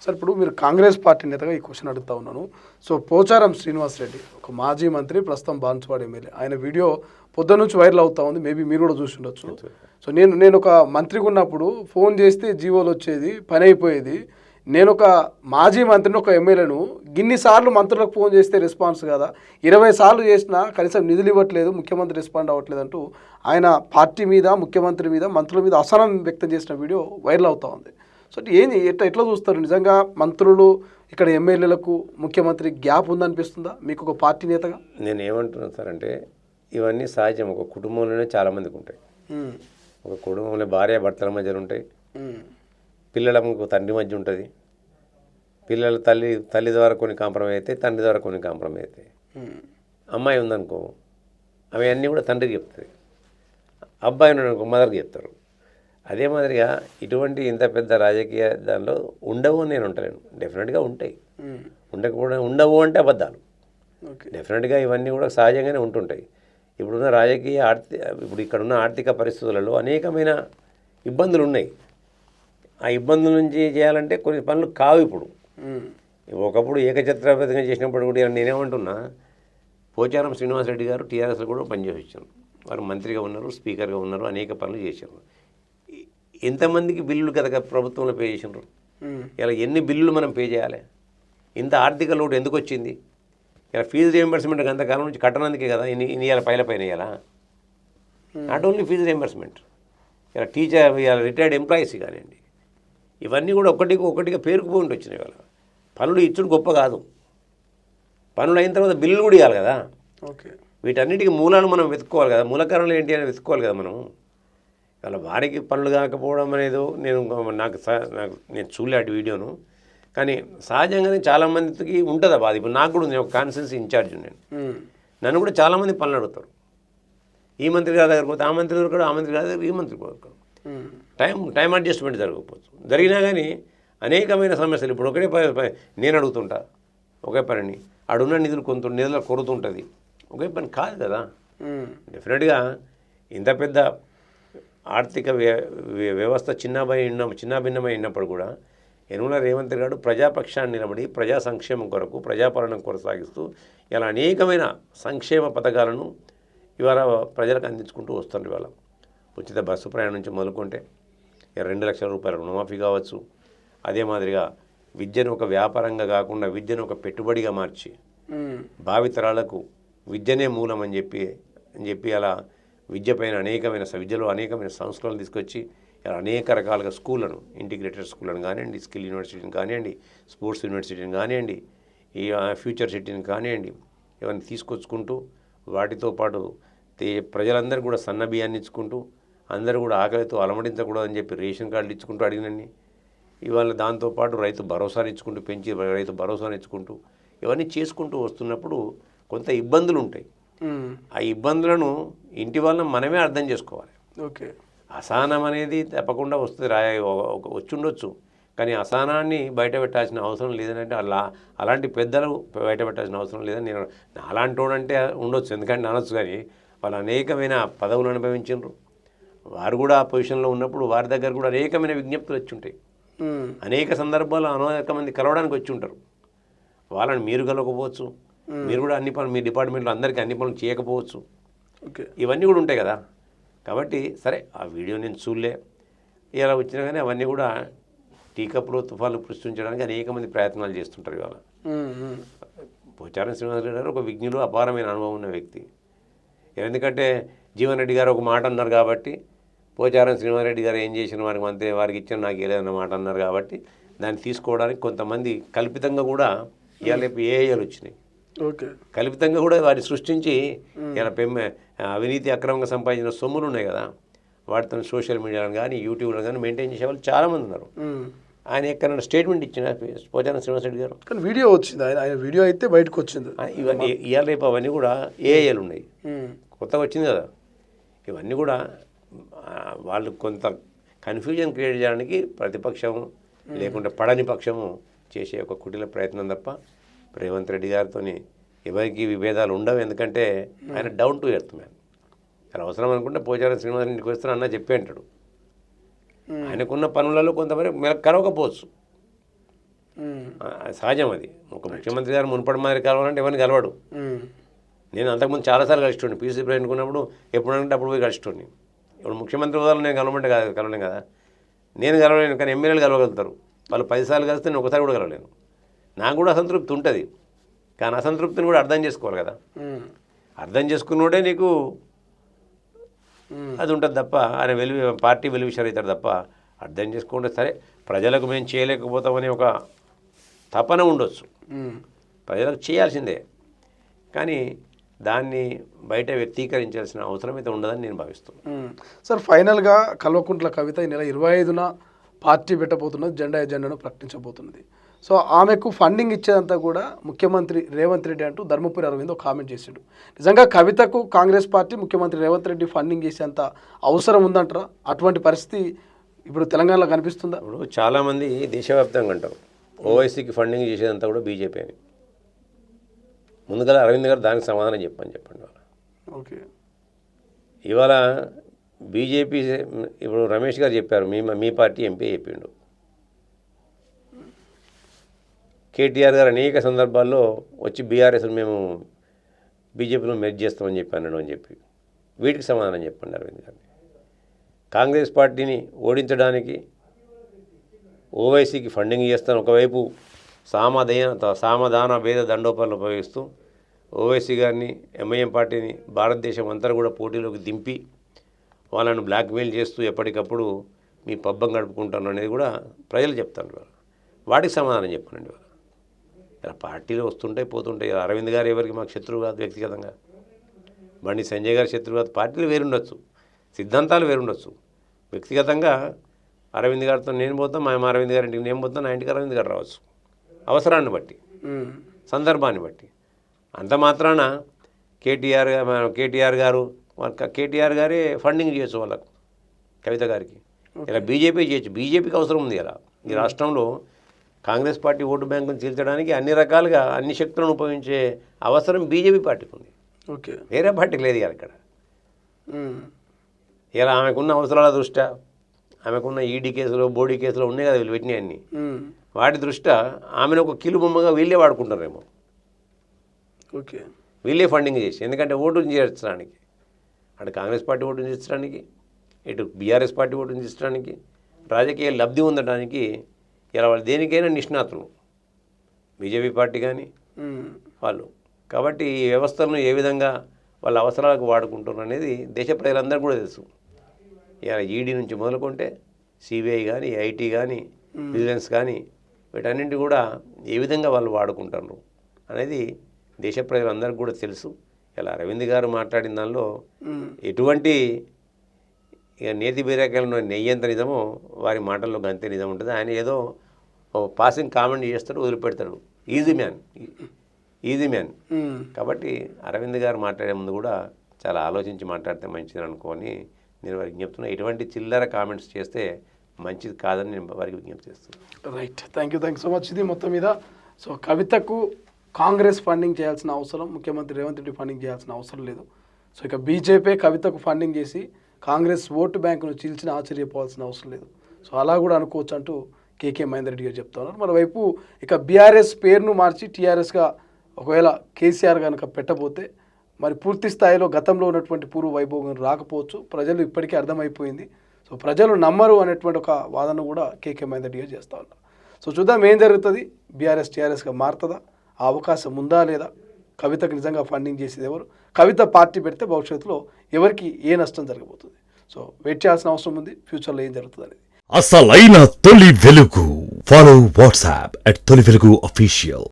Sir ఇప్పుడు మీరు Congress party నేతగా ఈ క్వశ్చన్ అడుగుతా ఉన్నాను. సో పోచారం శ్రీనివాస్ రెడ్డి ఒక మాజీ మంత్రి, ప్రస్తుతం బాన్సువాడ ఎమ్మెల్యే. ఆయన వీడియో పొద్దున్న నుంచి వైరల్ అవుతా ఉంది. మేబీ మీరు కూడా చూసి ఉండొచ్చు. సో నేను ఒక మంత్రిగా ఉన్నప్పుడు ఫోన్ చేస్తే జీవోలు వచ్చేది, పని అయిపోయేది. నేను ఒక మాజీ మంత్రిని, ఒక ఎమ్మెల్యేను గిన్నిసార్లు మంత్రులకు ఫోన్ చేస్తే రెస్పాన్స్ కదా, 20 సార్లు చేసినా కనీసం నిధులు ఇవ్వట్లేదు, ముఖ్యమంత్రి రెస్పాండ్ అవ్వట్లేదు అంటూ ఆయన పార్టీ మీద, ముఖ్యమంత్రి మీద, మంత్రుల మీద అసహనం వ్యక్తం చేసిన వీడియో వైరల్ అవుతా ఉంది. సో ఏంది ఎట్లా చూస్తారు? నిజంగా మంత్రులు ఇక్కడ ఎమ్మెల్యేలకు ముఖ్యమంత్రి గ్యాప్ ఉందనిపిస్తుందా మీకు ఒక పార్టీ నేతగా? నేను ఏమంటున్నాను సార్ అంటే ఇవన్నీ సహజం. ఒక కుటుంబంలోనే చాలామందికి ఉంటాయి. ఒక కుటుంబంలో భార్య భర్తల మధ్యలో ఉంటాయి, పిల్లలకు తండ్రి మధ్య ఉంటుంది, పిల్లల తల్లి ద్వారా కొన్ని కాంప్రమైజ్ అవుతాయి, తండ్రి ద్వారా కొన్ని కాంప్రమైజ్ అవుతాయి. అమ్మాయి ఉందనుకో అవి అన్నీ కూడా తండ్రికి చెప్తుంది, అబ్బాయి ఉన్నాడనుకో మదర్కి చెప్తారు. అదే మాదిరిగా ఇటువంటి ఇంత పెద్ద రాజకీయ దానిలో ఉండవు అని నేను ఉంటలేను. డెఫినెట్గా ఉంటాయి, ఉండవు అంటే అబద్ధాలు. డెఫినెట్గా ఇవన్నీ కూడా సహజంగానే ఉంటుంటాయి. ఇప్పుడున్న ఇప్పుడు ఇక్కడున్న ఆర్థిక పరిస్థితులలో అనేకమైన ఇబ్బందులు ఉన్నాయి. ఆ ఇబ్బందుల నుంచి చేయాలంటే కొన్ని పనులు కావు. ఇప్పుడు ఒకప్పుడు ఏకఛత్రాధిపతిగా చేసినప్పుడు కూడా నేనేమంటున్నా, పోచారం శ్రీనివాసరెడ్డి గారు టీఆర్ఎస్లో కూడా పనిచేసి వచ్చారు. వారు మంత్రిగా ఉన్నారు, స్పీకర్గా ఉన్నారు, అనేక పనులు చేశారు. ఎంతమందికి బిల్లులు కదా ప్రభుత్వంలో పే చేసినారు? ఇలా ఎన్ని బిల్లులు మనం పే చేయాలి? ఇంత ఆర్థిక లోటు ఎందుకు వచ్చింది? ఇలా ఫీజు రియంబర్స్మెంట్ అంతకాలం నుంచి కట్టనందుకే కదా ఇన్ని పైన ఇవ్వాలా? నాట్ ఓన్లీ ఫీజు రియంబర్స్మెంట్, ఇలా టీచర్, ఇలా రిటైర్డ్ ఎంప్లాయీస్ కానివ్వండి, ఇవన్నీ కూడా ఒకటిగా పేరుకుపోయి వచ్చినాయి. వాళ్ళ పనులు ఇచ్చుడు గొప్ప కాదు, పనులు అయిన తర్వాత బిల్లులు కూడా ఇవ్వాలి కదా. ఓకే, వీటన్నిటికీ మూలాలు మనం వెతుక్కోవాలి కదా, మూల కారణాలు ఏంటి అని వెతుక్కోవాలి కదా మనం. వాళ్ళ వారికి పనులు కాకపోవడం అనేది నేను చూడలే అటు వీడియోను, కానీ సహజంగానే చాలామందికి ఉంటుంది ఆ బాధ. ఇప్పుడు నాకు కూడా నేను ఒక కాన్స్టిట్యున్సీ ఇన్ఛార్జ్, నన్ను కూడా చాలామంది పనులు అడుగుతారు. ఈ మంత్రి గారి దగ్గర పోతే ఆ మంత్రి దగ్గర, ఆ మంత్రి గారి దగ్గర ఈ మంత్రి దగ్గర టైం అడ్జస్ట్మెంట్ జరగకపోవచ్చు. జరిగినా కానీ అనేకమైన సమస్యలు. ఇప్పుడు ఒకటే నేను అడుగుతుంటా ఒకే పనిని, ఆడున్న నిధుల కొరత ఉంటుంది, ఒకే పని కాదు కదా. డెఫినెట్గా ఇంత పెద్ద ఆర్థిక వ్యవస్థ చిన్నాభిన్నమై ఉన్నప్పుడు కూడా యనమల రేవంత్ గారు ప్రజాపక్షాన్ని నిలబడి ప్రజా సంక్షేమం కొరకు, ప్రజాపాలన కొనసాగిస్తూ ఇలా అనేకమైన సంక్షేమ పథకాలను ఇవాళ ప్రజలకు అందించుకుంటూ వస్తుంది. ఇవాళ ఉచిత బస్సు ప్రయాణం నుంచి మొదలుకుంటే 2 లక్షల రూపాయల రుణమాఫీ కావచ్చు. అదే మాదిరిగా విద్యను ఒక వ్యాపారంగా కాకుండా విద్యను ఒక పెట్టుబడిగా మార్చి భావితరాలకు విద్యనే మూలం అని చెప్పి అలా విద్యపైన విద్యలో అనేకమైన సంస్కరణలు తీసుకొచ్చి అనేక రకాలుగా స్కూళ్ళను, ఇంటిగ్రేటెడ్ స్కూళ్ళను కానివ్వండి, స్కిల్ యూనివర్సిటీని కానివ్వండి, స్పోర్ట్స్ యూనివర్సిటీని కానివ్వండి, ఈ ఫ్యూచర్ సిటీని కానివ్వండి, ఇవన్నీ తీసుకొచ్చుకుంటూ వాటితో పాటు ప్రజలందరూ కూడా సన్న బియ్యాన్ని ఇచ్చుకుంటూ, అందరూ కూడా ఆకలితో అలమటించకూడదని చెప్పి రేషన్ కార్డులు ఇచ్చుకుంటూ అడిగినన్ని, ఇవాళ దాంతోపాటు రైతు భరోసాను ఇచ్చుకుంటూ పెంచి రైతు భరోసాను ఇచ్చుకుంటూ ఇవన్నీ చేసుకుంటూ వస్తున్నప్పుడు కొంత ఇబ్బందులు ఉంటాయి. ఆ ఇబ్బందులను ఇంటి వలన మనమే అర్థం చేసుకోవాలి. ఓకే, అసహనం అనేది తప్పకుండా వస్తుంది, వచ్చుండొచ్చు, కానీ అసహనాన్ని బయట పెట్టాల్సిన అవసరం లేదంటే అలాంటి పెద్దలు బయట పెట్టాల్సిన అవసరం లేదని నేను అలాంటి వాడంటే ఉండొచ్చు, ఎందుకంటే అనొచ్చు. కానీ వాళ్ళు అనేకమైన పదవులు అనుభవించారు. వారు కూడా ఆ పొజిషన్లో ఉన్నప్పుడు వారి దగ్గర కూడా అనేకమైన విజ్ఞప్తులు వచ్చి ఉంటాయి. అనేక సందర్భాల్లో అనేక మంది కలవడానికి వచ్చి ఉంటారు. వాళ్ళని మీరు కలవకపోవచ్చు, మీరు కూడా అన్ని పనులు మీ డిపార్ట్మెంట్లో అందరికీ అన్ని పనులు చేయకపోవచ్చు. ఇవన్నీ కూడా ఉంటాయి కదా. కాబట్టి సరే, ఆ వీడియో నేను చూడలే, ఇలా వచ్చినా కానీ అవన్నీ కూడా టీ కప్లో తుఫాన్లు సృష్టించడానికి అనేక మంది ప్రయత్నాలు చేస్తుంటారు. ఇవాళ పోచారం శ్రీనివాసరెడ్డి గారు ఒక విజ్ఞులు, అపారమైన అనుభవం ఉన్న వ్యక్తి. ఎందుకంటే జీవన్ రెడ్డి గారు ఒక మాట అన్నారు కాబట్టి, పోచారం శ్రీనివాసరెడ్డి గారు ఏం చేసిన వారికి ఇచ్చిన నాకు ఏదైనా మాట అన్నారు కాబట్టి దాన్ని తీసుకోవడానికి కొంతమంది కల్పితంగా కూడా ఇవాళ ఏఐలు వచ్చినాయి. కల్పితంగా కూడా వారిని సృష్టించి ఇలా అవినీతి అక్రమంగా సంపాదించిన సొమ్ములు ఉన్నాయి కదా, వాటితో సోషల్ మీడియాలో కానీ యూట్యూబ్లో కానీ మెయింటైన్ చేసే వాళ్ళు చాలామంది ఉన్నారు. ఆయన ఎక్కడ స్టేట్మెంట్ ఇచ్చిన పోచారం శ్రీనివాసరెడ్డి గారు, కానీ వీడియో వచ్చింది, ఆయన వీడియో అయితే బయటకు వచ్చింది. ఇవన్నీ ఇవాళ రేపు అవన్నీ కూడా ఏఐలు ఉన్నాయి, కొత్తగా వచ్చింది కదా. ఇవన్నీ కూడా వాళ్ళు కొంత కన్ఫ్యూజన్ క్రియేట్ చేయడానికి ప్రతిపక్షము లేకుంటే పడని పక్షము చేసే ఒక కుటిల ప్రయత్నం తప్ప రేవంత్ రెడ్డి గారితో ఎవరికి విభేదాలు ఉండవు. ఎందుకంటే ఆయన డౌన్ టు ఎర్త్ మ్యాన్. అలా అవసరం అనుకుంటే పోచారం శ్రీనివాసరెడ్డి ఇంటికి వస్తాను అన్న చెప్పి అంటాడు. ఆయనకున్న పనులలో కొంతమంది కలవకపోవచ్చు, సహజం అది. ఒక ముఖ్యమంత్రి గారు మునుపటి మాదిరి కలవాలంటే ఎవరిని కలవాడు. నేను అంతకుముందు చాలాసార్లు కలిసిటోండి. పీసీ ఎన్నుకున్నప్పుడు ఎప్పుడంటే అప్పుడు పోయి కలిసిటోండి. ఇప్పుడు ముఖ్యమంత్రి హోదాలో నేను కలవమంటే కలవలేను కదా. నేను కలవలేను, కానీ ఎమ్మెల్యేలు కలవగలుగుతారు. వాళ్ళు 10 సార్లు కలిస్తే నేను ఒకసారి కూడా కలవలేను. నాకు కూడా అసంతృప్తి ఉంటుంది, కానీ అసంతృప్తిని కూడా అర్థం చేసుకోవాలి కదా. అర్థం చేసుకున్నోడే నీకు అది ఉంటుంది తప్ప ఆయన పార్టీ వెలువిషారు అవుతాడు తప్ప అర్థం చేసుకుంటే సరే ప్రజలకు మేము చేయలేకపోతామని ఒక తపన ఉండొచ్చు. ప్రజలకు చేయాల్సిందే, కానీ దాన్ని బయట వ్యక్తీకరించాల్సిన అవసరం అయితే ఉండదని నేను భావిస్తున్నాను. సార్, ఫైనల్గా కల్వకుంట్ల కవిత ఈ నెల 25న పార్టీ పెట్టబోతున్నది, ఎజెండాను ప్రకటించబోతున్నది. సో ఆమెకు ఫండింగ్ ఇచ్చేదంతా కూడా ముఖ్యమంత్రి రేవంత్ రెడ్డి అంటూ ధర్మపురి అరవింద్ కామెంట్ చేశాడు. నిజంగా కవితకు కాంగ్రెస్ పార్టీ ముఖ్యమంత్రి రేవంత్ రెడ్డి ఫండింగ్ చేసేంత అవసరం ఉందంటారా? అటువంటి పరిస్థితి ఇప్పుడు తెలంగాణలో కనిపిస్తుందా? ఇప్పుడు చాలామంది దేశవ్యాప్తంగా అంటారు ఓవైసీకి ఫండింగ్ చేసేదంతా కూడా బీజేపీ అని. ముందుగా అరవింద్ గారు దానికి సమాధానం చెప్పండి వాళ్ళు. ఓకే, ఇవాళ బీజేపీ ఇప్పుడు రమేష్ గారు చెప్పారు, మీ పార్టీ ఎంపీ చెప్పిండు. కేటీఆర్ గారు అనేక సందర్భాల్లో వచ్చి బీఆర్ఎస్ మేము బీజేపీలో మెర్జ్ చేస్తామని చెప్పాను అని చెప్పి, వీటికి సమాధానం చెప్పండి అరవింద్ గారిని. కాంగ్రెస్ పార్టీని ఓడించడానికి ఓవైసీకి ఫండింగ్ చేస్తాను, ఒకవైపు సామధాన భేద దండోపాలను ఉపయోగిస్తూ ఓవైసీ గారిని ఎంఐఎం పార్టీని భారతదేశం అంతా కూడా పోటీలోకి దింపి వాళ్ళను బ్లాక్మెయిల్ చేస్తూ ఎప్పటికప్పుడు మీ పబ్బం గడుపుకుంటాను అనేది కూడా ప్రజలు చెప్తారు. వాటికి సమాధానం చెప్పండి. ఇలా పార్టీలు వస్తుంటాయి పోతుంటాయి. అరవింద్ గారు ఎవరికి మాకు శత్రువు కాదు, వ్యక్తిగతంగా బండి సంజయ్ గారి శత్రువు కాదు. పార్టీలు వేరుండొచ్చు, సిద్ధాంతాలు వేరుండొచ్చు. వ్యక్తిగతంగా అరవింద్ గారితో నేను పోతాను, మా అరవింద్ గారి ఇంటికి నేను పోతాను, నా ఇంటికి అరవింద్ గారు రావచ్చు, అవసరాన్ని బట్టి సందర్భాన్ని బట్టి. అంత మాత్రాన కేటీఆర్ గారే ఫండింగ్ చేయొచ్చు వాళ్ళకు, కవిత గారికి. ఇలా బీజేపీ చేయొచ్చు, బీజేపీకి అవసరం ఉంది. ఇలా ఈ రాష్ట్రంలో కాంగ్రెస్ పార్టీ ఓటు బ్యాంకును చీల్చడానికి అన్ని రకాలుగా అన్ని శక్తులను ఉపయోగించే అవసరం బీజేపీ పార్టీకి ఉంది. ఓకే, వేరే పార్టీకి లేదు కదా ఇక్కడ. ఇలా ఆమెకున్న అవసరాల దృష్ట్యా, ఆమెకున్న ఈడీ కేసులో బోడీ కేసులో ఉన్నాయి కదా వీళ్ళు పెట్టినాయి అన్నీ, వాటి దృష్ట్యా ఆమెను ఒక కీలు బొమ్మగా వీళ్ళే వాడుకుంటారేమో. ఓకే, వీళ్ళే ఫండింగ్ చేసి, ఎందుకంటే ఓటుని చేర్చడానికి, అటు కాంగ్రెస్ పార్టీ ఓటుని చేర్చడానికి, ఇటు బీఆర్ఎస్ పార్టీ ఓటుని చేర్చడానికి, రాజకీయ లబ్ధి పొందడానికి ఇలా వాళ్ళు దేనికైనా నిష్ణాతులు, బీజేపీ పార్టీ కానీ వాళ్ళు. కాబట్టి ఈ వ్యవస్థలను ఏ విధంగా వాళ్ళ అవసరాలకు వాడుకుంటున్నారు అనేది దేశ ప్రజలందరూ కూడా తెలుసు. ఇలా ఈడీ నుంచి మొదలుకుంటే సిబిఐ కానీ, ఐటీ కానీ, విజిలెన్స్ కానీ, వీటన్నింటి కూడా ఏ విధంగా వాళ్ళు వాడుకుంటారు అనేది దేశ ప్రజలందరికీ కూడా తెలుసు. ఇలా అరవింద్ గారు మాట్లాడిన దానిలో ఎటువంటి ఇక నేతి బీరకాయలను నెయ్యి ఎంత నిజమో వారి మాటల్లో గంతే నిజం ఉంటుంది. ఆయన ఏదో పాసింగ్ కామెంట్ చేస్తాడు, వదిలిపెడతాడు. Easy man. కాబట్టి అరవింద్ గారు మాట్లాడే ముందు కూడా చాలా ఆలోచించి మాట్లాడితే మంచిది అనుకోని నేను వారికి విజ్ఞప్తున్నా. ఎటువంటి చిల్లర కామెంట్స్ చేస్తే మంచిది కాదని నేను వారికి విజ్ఞప్తి చేస్తున్నాను. Right, thank you so much. ఇది మొత్తం మీద సో కవితకు కాంగ్రెస్ ఫండింగ్ చేయాల్సిన అవసరం, ముఖ్యమంత్రి రేవంత్ రెడ్డి ఫండింగ్ చేయాల్సిన అవసరం లేదు. సో ఇక బీజేపీ కవితకు ఫండింగ్ చేసి కాంగ్రెస్ ఓటు బ్యాంకును చీల్చిన ఆశ్చర్యపోవాల్సిన అవసరం లేదు. సో అలా కూడా అనుకోవచ్చు అంటూ కేకే మహేందర్ రెడ్డి గారు చెప్తా ఉన్నారు. మరోవైపు ఇక బీఆర్ఎస్ పేరును మార్చి టీఆర్ఎస్గా ఒకవేళ కేసీఆర్ కనుక పెట్టబోతే మరి పూర్తి స్థాయిలో గతంలో ఉన్నటువంటి పూర్వ వైభవం రాకపోవచ్చు. ప్రజలు ఇప్పటికీ అర్థమైపోయింది. సో ప్రజలు నమ్మరు అనేటువంటి ఒక వాదన కూడా కేకే మహేందర్ రెడ్డి గారు చేస్తూ ఉన్నారు. సో చూద్దాం ఏం జరుగుతుంది. బీఆర్ఎస్ టీఆర్ఎస్గా మారుతుందా? ఆ అవకాశం ఉందా లేదా? కవితకు నిజంగా ఫండింగ్ చేసేది ఎవరు? కవిత పార్టీ పెడితే భవిష్యత్తులో ఎవరికి ఏ నష్టం జరగబోతుంది? సో వెయిట్ చేయాల్సిన అవసరం ఉంది, ఫ్యూచర్లో ఏం జరుగుతుంది అనేది. అసలైన తొలి వెలుగు. ఫాలో వాట్సాప్ @తొలి వెలుగు అఫీషియల్.